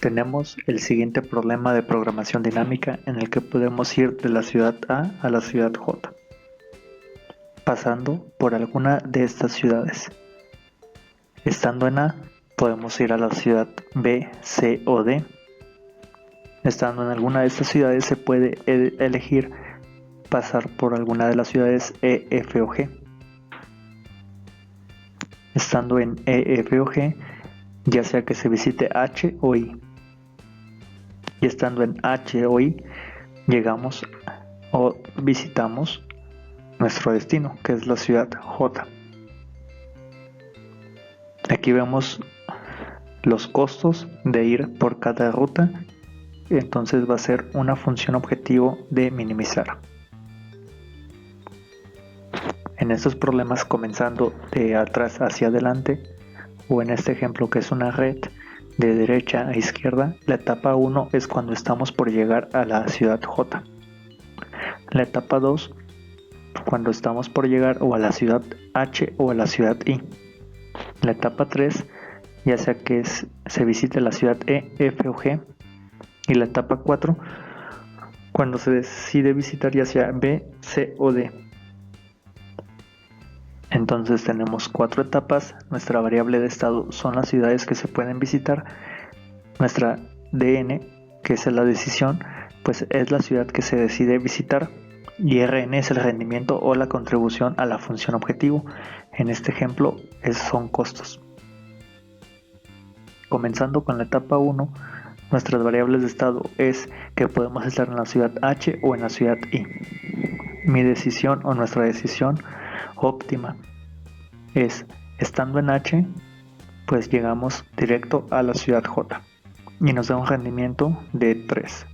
Tenemos el siguiente problema de programación dinámica en el que podemos ir de la ciudad A la ciudad J, pasando por alguna de estas ciudades. Estando en A, podemos ir a la ciudad B, C o D. Estando en alguna de estas ciudades se puede elegir pasar por alguna de las ciudades E, F o G. Estando en E, F o G, ya sea que se visite H o I. Y estando en H o I, llegamos o visitamos nuestro destino, que es la ciudad J. Aquí vemos los costos de ir por cada ruta, entonces va a ser una función objetivo de minimizar. En estos problemas, comenzando de atrás hacia adelante, o en este ejemplo que es una red de derecha a izquierda, la etapa 1 es cuando estamos por llegar a la ciudad J. La etapa 2, cuando estamos por llegar o a la ciudad H o a la ciudad I. La etapa 3, ya sea que se visite la ciudad E, F o G. Y la etapa 4, cuando se decide visitar ya sea B, C o D. Entonces tenemos 4 etapas. Nuestra variable de estado son las ciudades que se pueden visitar. Nuestra DN, que es la decisión, pues es la ciudad que se decide visitar. Y RN es el rendimiento o la contribución a la función objetivo. En este ejemplo son costos. Comenzando con la etapa 1, nuestras variables de estado es que podemos estar en la ciudad H o en la ciudad I. Mi decisión o nuestra decisión óptima es, estando en H, pues llegamos directo a la ciudad J y nos da un rendimiento de 3,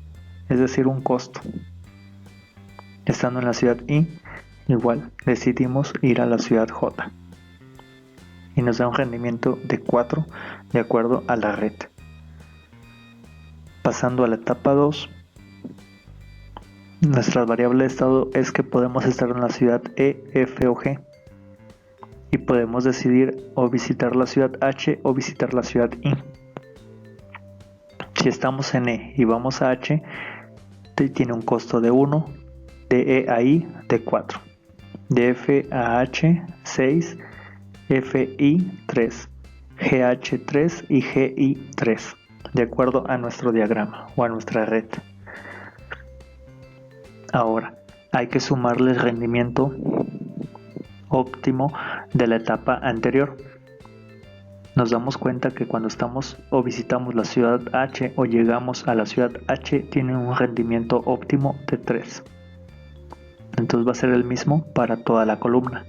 es decir, un costo. Estando en la ciudad I, igual decidimos ir a la ciudad J y nos da un rendimiento de 4 de acuerdo a la red. Pasando a la etapa 2, nuestra variable de estado es que podemos estar en la ciudad E, F o G y podemos decidir o visitar la ciudad H o visitar la ciudad I. Si estamos en E y vamos a H, tiene un costo de 1, de E a I de 4, de F a H 6, FI 3, GH 3 y GI 3, de acuerdo a nuestro diagrama o a nuestra red. Ahora, hay que sumarle el rendimiento óptimo de la etapa anterior. Nos damos cuenta que cuando estamos o visitamos la ciudad H o llegamos a la ciudad H, tiene un rendimiento óptimo de 3. Entonces va a ser el mismo para toda la columna.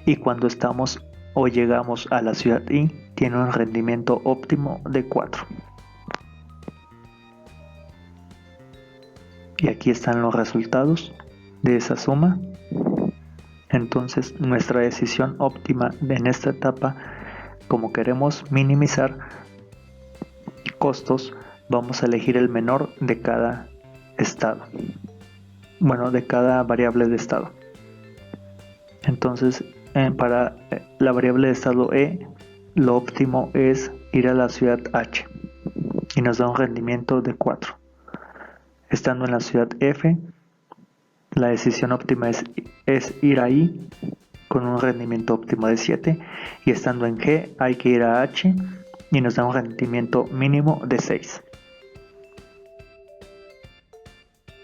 Y cuando estamos o llegamos a la ciudad I, tiene un rendimiento óptimo de 4. Y aquí están los resultados de esa suma. Entonces nuestra decisión óptima en esta etapa, como queremos minimizar costos, vamos a elegir el menor de cada estado. Bueno, de cada variable de estado. Entonces, para la variable de estado E, lo óptimo es ir a la ciudad H y nos da un rendimiento de 4. Estando en la ciudad F, la decisión óptima es ir a I con un rendimiento óptimo de 7, y estando en G hay que ir a H y nos da un rendimiento mínimo de 6.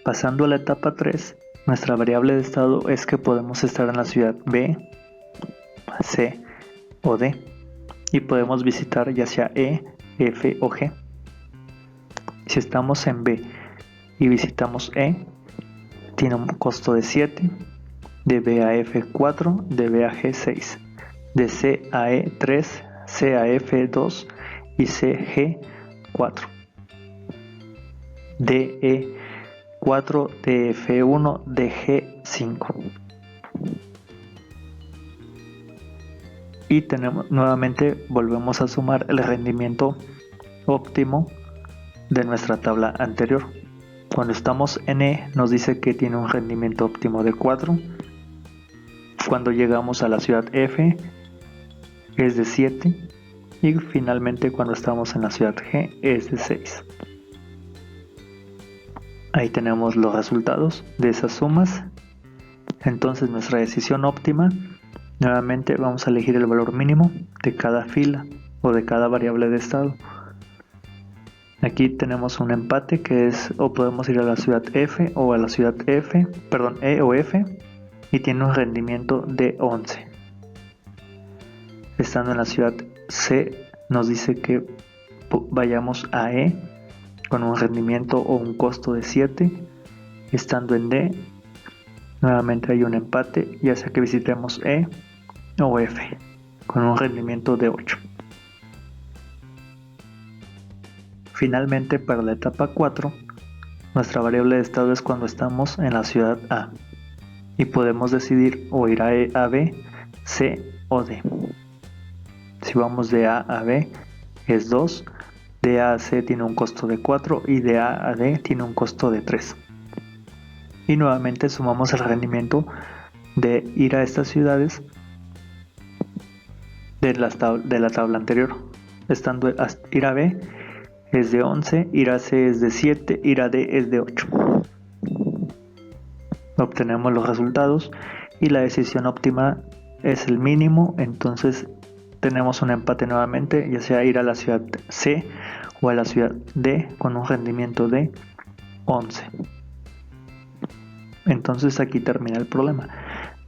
Pasando a la etapa 3, nuestra variable de estado es que podemos estar en la ciudad B, C o D y podemos visitar ya sea E, F o G. Si estamos en B y visitamos E, tiene un costo de 7, de B a F 4, de B a G 6, de C a E 3, C a F 2 y C G 4, de E 4, de F 1, de G 5. Y nuevamente volvemos a sumar el rendimiento óptimo de nuestra tabla anterior. Cuando estamos en E nos dice que tiene un rendimiento óptimo de 4. Cuando llegamos a la ciudad F es de 7 Y finalmente cuando estamos en la ciudad G es de 6. Ahí tenemos los resultados de esas sumas. Entonces nuestra decisión óptima, nuevamente vamos a elegir el valor mínimo de cada fila o de cada variable de estado. Aquí tenemos un empate que es o podemos ir a la ciudad F o a la ciudad E o F, y tiene un rendimiento de 11. Estando en la ciudad C nos dice que vayamos a E con un rendimiento o un costo de 7. Estando en D, nuevamente hay un empate, ya sea que visitemos E o F con un rendimiento de 8. Finalmente, para la etapa 4, nuestra variable de estado es cuando estamos en la ciudad A y podemos decidir o ir a E a B, C o D. Si vamos de A a B es 2, de A a C tiene un costo de 4 y de A a D tiene un costo de 3. Y nuevamente sumamos el rendimiento de ir a estas ciudades de la tabla anterior. Estando ir a B es de 11, ir a C es de 7, ir a D es de 8. Obtenemos los resultados y la decisión óptima es el mínimo, entonces tenemos un empate nuevamente, ya sea ir a la ciudad C o a la ciudad D con un rendimiento de 11. Entonces aquí termina el problema.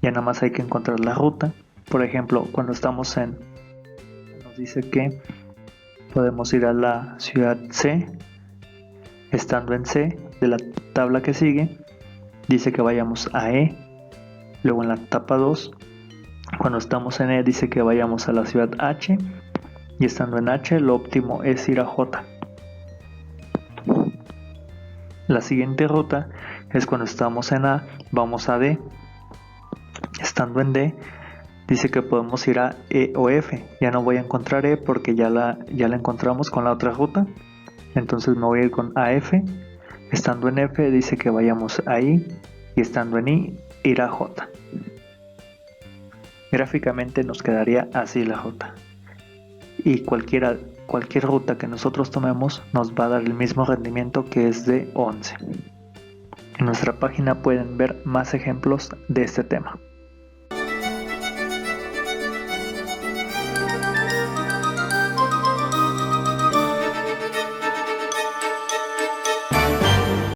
Ya nada más hay que encontrar la ruta. Por ejemplo, cuando estamos nos dice que podemos ir a la ciudad C. Estando en C, de la tabla que sigue, dice que vayamos a E. Luego en la etapa 2, cuando estamos en E, dice que vayamos a la ciudad H. Y estando en H, lo óptimo es ir a J. La siguiente ruta es cuando estamos en A, vamos a D. Estando en D, dice que podemos ir a E o F. Ya no voy a encontrar E porque ya la encontramos con la otra ruta. Entonces me voy a ir con AF. Estando en F dice que vayamos a I. Y estando en I, ir a J. Gráficamente nos quedaría así la ruta. Y cualquier ruta que nosotros tomemos nos va a dar el mismo rendimiento, que es de 11. En nuestra página pueden ver más ejemplos de este tema.